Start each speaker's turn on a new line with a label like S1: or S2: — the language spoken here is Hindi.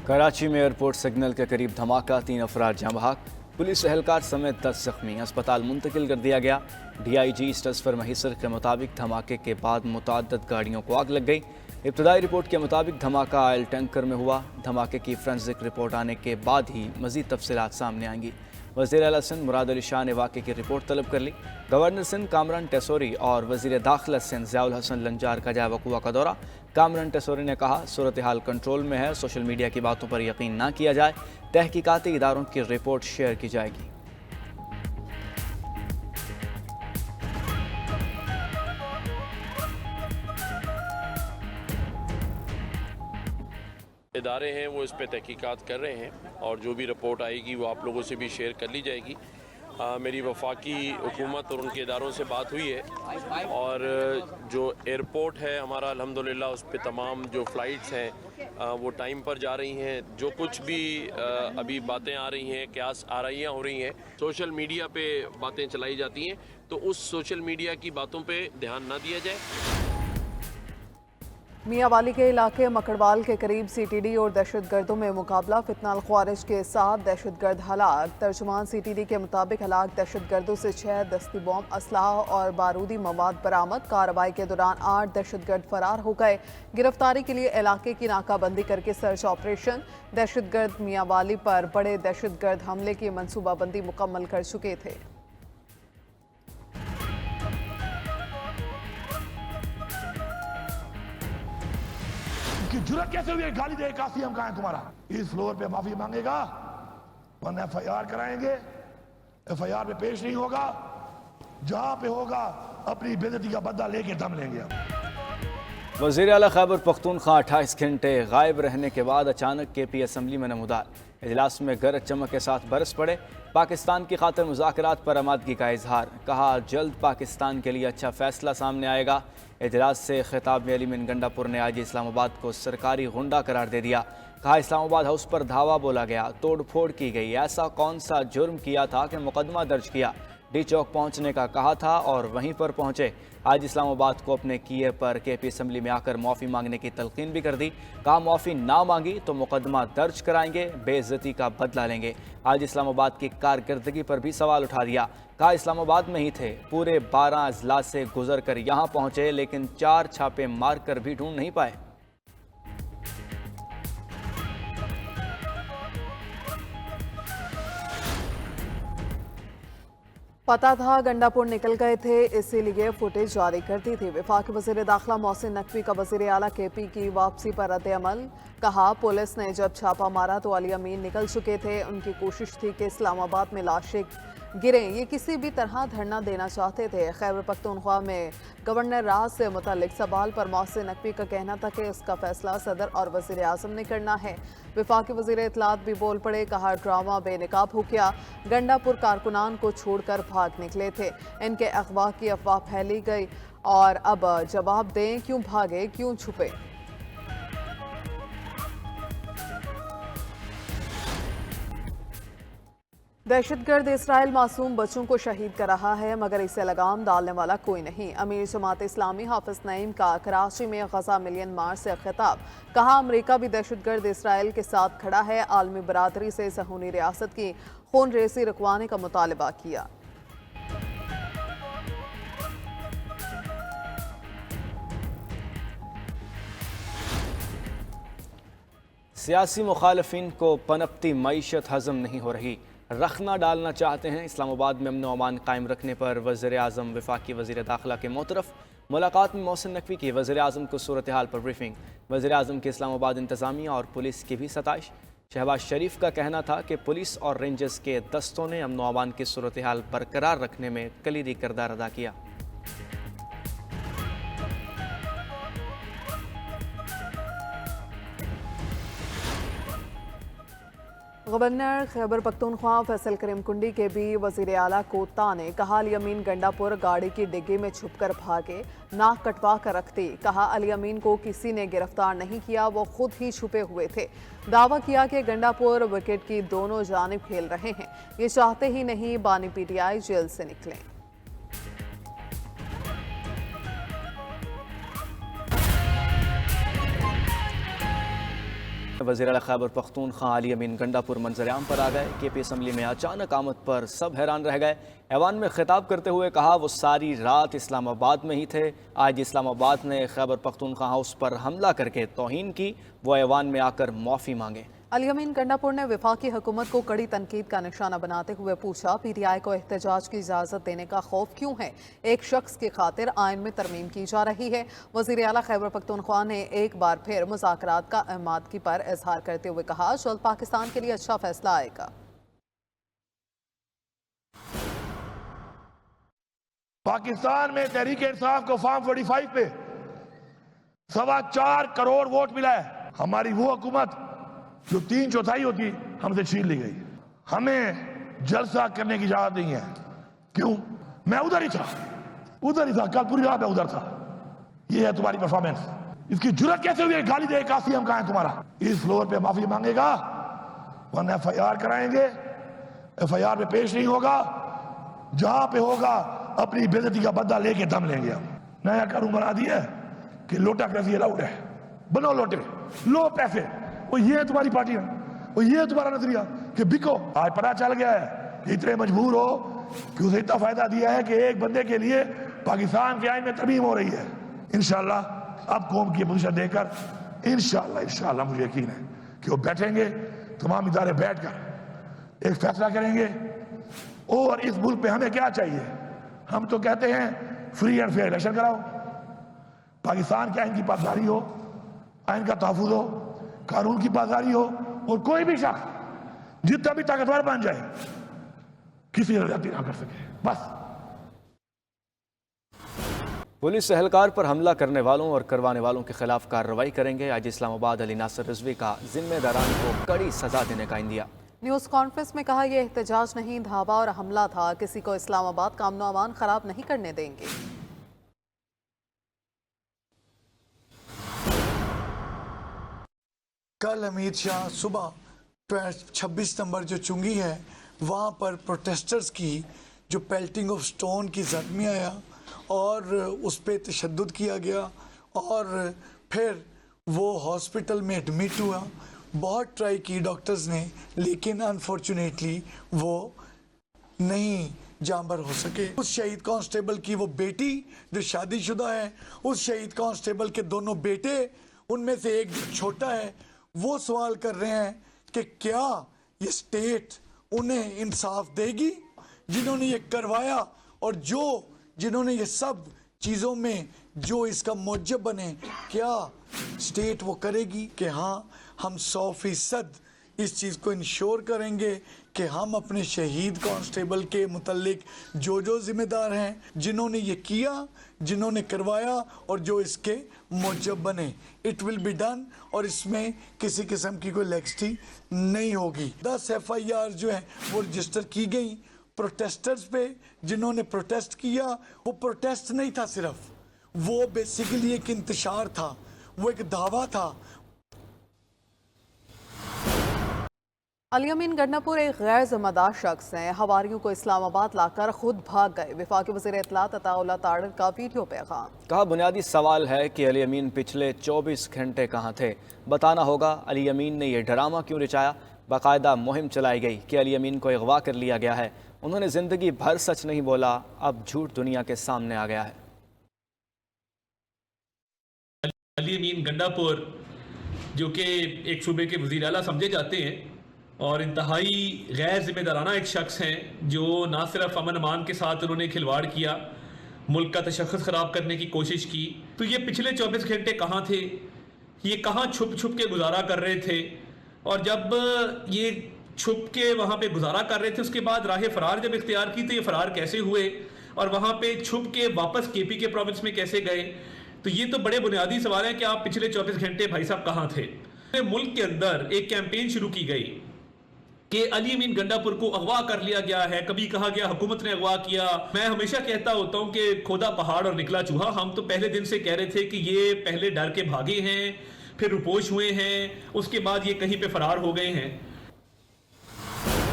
S1: कराची में एयरपोर्ट सिग्नल के करीब धमाका, 3 अफराद जाँ बहक, पुलिस एहलकार समेत 10 जख्मी, अस्पताल मुंतकिल कर दिया गया। DIG स्टसफर महिसर के मुताबिक धमाके के बाद मुतअद्दिद गाड़ियों को आग लग गई। इब्तदाई रिपोर्ट के मुताबिक धमाका ऑयल टैंकर में हुआ। धमाके की फोरेंसिक रिपोर्ट आने के बाद ही मज़ीद तफसीलात सामने आएंगी। वज़ीर आला सिंध मुराद अली शाह ने वाक़े की रिपोर्ट तलब कर ली। गवर्नर सिंध कामरान टेसोरी और वज़ीर दाखिला सिंध ज़ियाउल हसन लंजार का जाए वक़ुआ का दौरा। कामरान टेसोरी ने कहा, सूरत हाल कंट्रोल में है, सोशल मीडिया की बातों पर यकीन ना किया जाए, तहकीकाती इदारों की रिपोर्ट शेयर की जाएगी।
S2: इदारे हैं वो इस पे तहकीकात कर रहे हैं और जो भी रिपोर्ट आएगी वो आप लोगों से भी शेयर कर ली जाएगी। मेरी वफाकी हुकूमत और उनके इदारों से बात हुई है और जो एयरपोर्ट है हमारा अल्हम्दुलिल्लाह उस पर तमाम जो फ़्लाइट्स हैं वो टाइम पर जा रही हैं। जो कुछ भी अभी बातें आ रही हैं, क्यास आराइयाँ हो रही हैं, सोशल मीडिया पे बातें चलाई जाती हैं, तो उस सोशल मीडिया की बातों पे ध्यान ना दिया जाए।
S3: मियांवाली के इलाके मकड़वाल के करीब CTD और दहशतगर्दों में मुकाबला, फितनाल ख्वारिज के साथ दहशतगर्द हलाक। तर्जुमान CTD के मुताबिक हलाक दहशतगर्दों से 6 दस्ती बम, असलाह और बारूदी मवाद बरामद। कार्रवाई के दौरान 8 दहशतगर्द फरार हो गए। गिरफ्तारी के लिए इलाके की नाकाबंदी करके सर्च ऑपरेशन। दहशतगर्द मियांवाली पर बड़े दहशतगर्द हमले की मनसूबाबंदी मुकम्मल कर चुके थे।
S4: की जुर्रत कैसे हुई है गाली दे? कासिम कहाँ है तुम्हारा? इस फ्लोर पे माफी मांगेगा, वरना FIR कराएंगे। FIR पे पेश नहीं होगा, जहां पे होगा अपनी बेइज्जती का बदला लेके दम लेंगे।
S1: वज़ीर आला खैबर पख्तूनख्वा 28 घंटे गायब रहने के बाद अचानक KP असम्बली में नमूदार। इजलास में गरज चमक के साथ बरस पड़े। पाकिस्तान की खातिर मुज़ाकरात पर आमादगी का इजहार। कहा, जल्द पाकिस्तान के लिए अच्छा फैसला सामने आएगा। इजलास से खिताब में अली गंडापुर ने आज इस्लामाबाद को सरकारी गुंडा करार दे दिया। कहा, इस्लामाबाद हाउस पर धावा बोला गया, तोड़ फोड़ की गई। ऐसा कौन सा जुर्म किया था कि मुकदमा दर्ज किया? डी चौक पहुंचने का कहा था और वहीं पर पहुंचे। आज इस्लामाबाद को अपने किए पर KP असम्बली में आकर माफ़ी मांगने की तलकीन भी कर दी। कहा, माफ़ी ना मांगी तो मुकदमा दर्ज कराएंगे, बेइज्जती का बदला लेंगे। आज इस्लामाबाद की कारकर्दगी पर भी सवाल उठा दिया। कहा, इस्लामाबाद में ही थे, पूरे 12 अजलास से गुजर कर यहाँ पहुँचे, लेकिन 4 छापे मार कर भी ढूंढ नहीं पाए।
S3: पता था गंडापुर निकल गए थे, इसीलिए फुटेज जारी कर दी थी। वफाकी वज़ीर दाखिला मोहसिन नकवी का वज़ीर आला KP की वापसी पर रद्द-ए-अमल। कहा, पुलिस ने जब छापा मारा तो अली अमीन निकल चुके थे। उनकी कोशिश थी कि इस्लामाबाद में लाशें गिरें, ये किसी भी तरह धरना देना चाहते थे। खैबर पख्तूनख्वा में गवर्नर राज से मुतालिक सवाल पर मोहसिन नकवी का कहना था कि उसका फैसला सदर और वज़ीर आज़म ने करना है। वफाकी वज़ीर इत्तलात भी बोल पड़े। कहा, ड्रामा बेनकाब हो गया। गंडापुर कारकुनान को छोड़कर भाग निकले थे, इनके अगवा की अफवाह फैली गई और अब जवाब दें, क्यों भागे, क्यों छुपे? दहशतगर्द इसराइल मासूम बच्चों को शहीद कर रहा है, मगर इसे लगाम डालने वाला कोई नहीं। अमीर जमात इस्लामी हाफिज नईम का कराची में गजा मिलियन मार्च से खिताब। कहा, अमेरिका भी दहशतगर्द इसराइल के साथ खड़ा है। आलमी बरादरी से सहूनी रियासत की खून रेसी रुकवाने का मुतालबा किया।
S1: सियासी मुखालफिन को पनपती मईशत हजम नहीं हो रही, रखना डालना चाहते हैं। इस्लामाबाद में अमन व अमान कायम रखने पर वज़ीर आज़म वफाकी वज़ीर दाखिला के मोतरफ। मुलाकात में मोहसिन नकवी की वज़ीर आज़म को सूरत हाल पर ब्रीफिंग। वज़ीर आज़म की इस्लामाबाद इंतज़ामिया और पुलिस की भी सताइश। शहबाज शरीफ का कहना था कि पुलिस और रेंजर्स के दस्तों ने अमन व अमान की सूरत हाल बरकरार रखने में कलीदी किरदार अदा किया।
S3: गवर्नर खैबर पख्तूनख्वा फैसल करीम कुंडी के भी वज़ीर आला को ताने। कहा, अली अमीन गंडापुर गाड़ी की डिग्गी में छुपकर भागे, नाक कटवा कर रखती। कहा, अली अमीन को किसी ने गिरफ्तार नहीं किया, वो खुद ही छुपे हुए थे। दावा किया कि गंडापुर विकेट की दोनों जानिब खेल रहे हैं, ये चाहते ही नहीं बानी PTI जेल से निकलें।
S1: वज़ीर आला खैबर पख्तूनख्वा अली अमीन गंडापुर मंजर-ए-आम पर आ गए। KP असम्बली में अचानक आमद पर सब हैरान रह गए। ऐवान में खिताब करते हुए कहा वो सारी रात इस्लामाबाद में ही थे। आज इस्लामाबाद ने खैबर पख्तूनख्वा हाउस पर हमला करके तौहीन की, वो ऐवान में आकर माफ़ी मांगे।
S3: अली अमीन गंडापुर ने वफाकी हुकूमत को कड़ी तनकीद का निशाना बनाते हुए पूछा, PTI को एहतजाज की इजाज़त देने का खौफ क्यों है? एक शख्स की खातिर आइन में तरमीम की जा रही है। वज़ीर आला खैबर पख्तूनख्वा ने एक बार फिर मुज़ाकरात का आमादगी पर इजहार करते हुए कहा, जल्द पाकिस्तान के लिए अच्छा फैसला आएगा।
S4: पाकिस्तान में तहरीक इंसाफ को फॉर्म 45 पे 4.25 करोड़ वोट मिला है। हमारी वो हुकूमत जो 3/4 होती हमसे छीन ली गई। हमें जलसा करने की इजाजत नहीं है। क्यों? मैं उधर ही था, कल पूरी रात मैं उधर था। ये है तुम्हारी परफॉर्मेंस। इसकी जुर्रत कैसे हुई है गाली दे? कासिम कहां है तुम्हारा? इस फ्लोर पे माफी मांगेगा, वरना FIR कराएंगे। FIR पे पेश नहीं होगा, जहां पे होगा अपनी बेइज्जती का बदला लेके दम लेंगे। हम नया कानून बना दिया है कि लोटा कैसी अलाउड है। बनो लोटे, लो पैसे। वो ये है तुम्हारी पार्टी है, वो ये है तुम्हारा नजरिया कि बिको। आज पता चल गया है कि इतने मजबूर हो कि उसे इतना फायदा दिया है कि एक बंदे के लिए पाकिस्तान के आइन में तरमीम हो रही है। इंशाल्लाह अब कौम की पोजीशन देकर इंशाल्लाह मुझे यकीन है कि वो बैठेंगे, तमाम इदारे बैठकर एक फैसला करेंगे। और इस मुल्क में हमें क्या चाहिए? हम तो कहते हैं फ्री एंड फेयर इलेक्शन कराओ, पाकिस्तान के आइन की पासदारी हो, आइन का तहफ़्फ़ुज़ हो, कानून की पासदारी हो, और कोई भी शख्स जितना भी ताकतवर बन जाए किसी ज्यादती ना कर सके। बस
S1: पुलिस एहलकार पर हमला करने वालों और करवाने वालों के खिलाफ कार्रवाई करेंगे। आज इस्लामाबाद अली नासिर रिजवी का जिम्मेदारान को कड़ी सजा देने का इंदिया।
S3: न्यूज़ कॉन्फ्रेंस में कहा, यह एहतजाज नहीं, धावा और हमला था। किसी को इस्लामाबाद का अमन अमान खराब नहीं करने देंगे।
S5: कल अमित शाह सुबह 26 नंबर जो चुंगी है वहाँ पर प्रोटेस्टर्स की जो पेल्टिंग ऑफ स्टोन की जख्मी आया और उस पर तशद्दुद किया गया और फिर वो हॉस्पिटल में एडमिट हुआ। बहुत ट्राई की डॉक्टर्स ने, लेकिन अनफॉर्चुनेटली वो नहीं जांबर हो सके। उस शहीद कांस्टेबल की वो बेटी जो शादीशुदा है, उस शहीद कांस्टेबल के दोनों बेटे, उनमें से एक जो छोटा है, वो सवाल कर रहे हैं कि क्या ये स्टेट उन्हें इंसाफ देगी जिन्होंने ये करवाया, और जिन्होंने ये सब चीज़ों में जो इसका मौजब बने, क्या स्टेट वो करेगी कि हाँ हम 100% इस चीज़ को इंश्योर करेंगे कि हम अपने शहीद कांस्टेबल के मुतल्लिक जो जिम्मेदार हैं, जिन्होंने ये किया, जिन्होंने करवाया और जो इसके मौजब बने, इट विल बी डन। और इसमें किसी किस्म की कोई लेक्सिटी नहीं होगी। 10 FIR जो है वो रजिस्टर की गई प्रोटेस्टर्स पे जिन्होंने प्रोटेस्ट किया। वो प्रोटेस्ट नहीं था सिर्फ, वो बेसिकली एक इंतशार था, वो एक दावा था।
S3: अली अमीन गंडापुर एक गैर जिम्मेदार शख्स हैं, हवारियों को इस्लामाबाद लाकर खुद भाग गए। वफाकी वज़ीर इत्तलात अताउल्लाह तारिर का वीडियो पैगाम।
S1: कहा, बुनियादी सवाल है कि अली अमीन पिछले 24 घंटे कहाँ थे? बताना होगा अली अमीन ने यह ड्रामा क्यों रचाया। बाकायदा मुहिम चलाई गई कि अली अमीन को अगवा कर लिया गया है। उन्होंने ज़िंदगी भर सच नहीं बोला, अब झूठ दुनिया के सामने आ गया है।
S6: अली अमीन गंडापुर जो कि एक सूबे के वज़ीर आला समझे जाते हैं और इंतहाई गैर जिम्मेदाराना एक शख्स हैं, जो ना सिर्फ अमन अमान के साथ उन्होंने खिलवाड़ किया, मुल्क का तशख़्ख़ुस ख़राब करने की कोशिश की। तो ये पिछले 24 घंटे कहाँ थे? ये कहाँ छुप छुप के गुजारा कर रहे थे? और जब ये छुप के वहाँ पे गुजारा कर रहे थे, उसके बाद राह फ़रार जब इख्तियार की तो ये फ़रार कैसे हुए और वहाँ पे छुप के वापस KP के प्रोविंस में कैसे गए? तो ये तो बड़े बुनियादी सवाल हैं कि आप पिछले 24 घंटे भाई साहब कहाँ थे। मुल्क के अंदर एक कैंपेन शुरू की गई कि अली अमीन गंडापुर को अगवा कर लिया गया है। कभी कहा गया हुकूमत ने अगवा किया। मैं हमेशा कहता होता हूं कि खोदा पहाड़ और निकला चूहा। हम तो पहले दिन से कह रहे थे कि ये पहले डर के भागे हैं, फिर रुपोश हुए हैं, उसके बाद ये कहीं पे फरार हो गए हैं।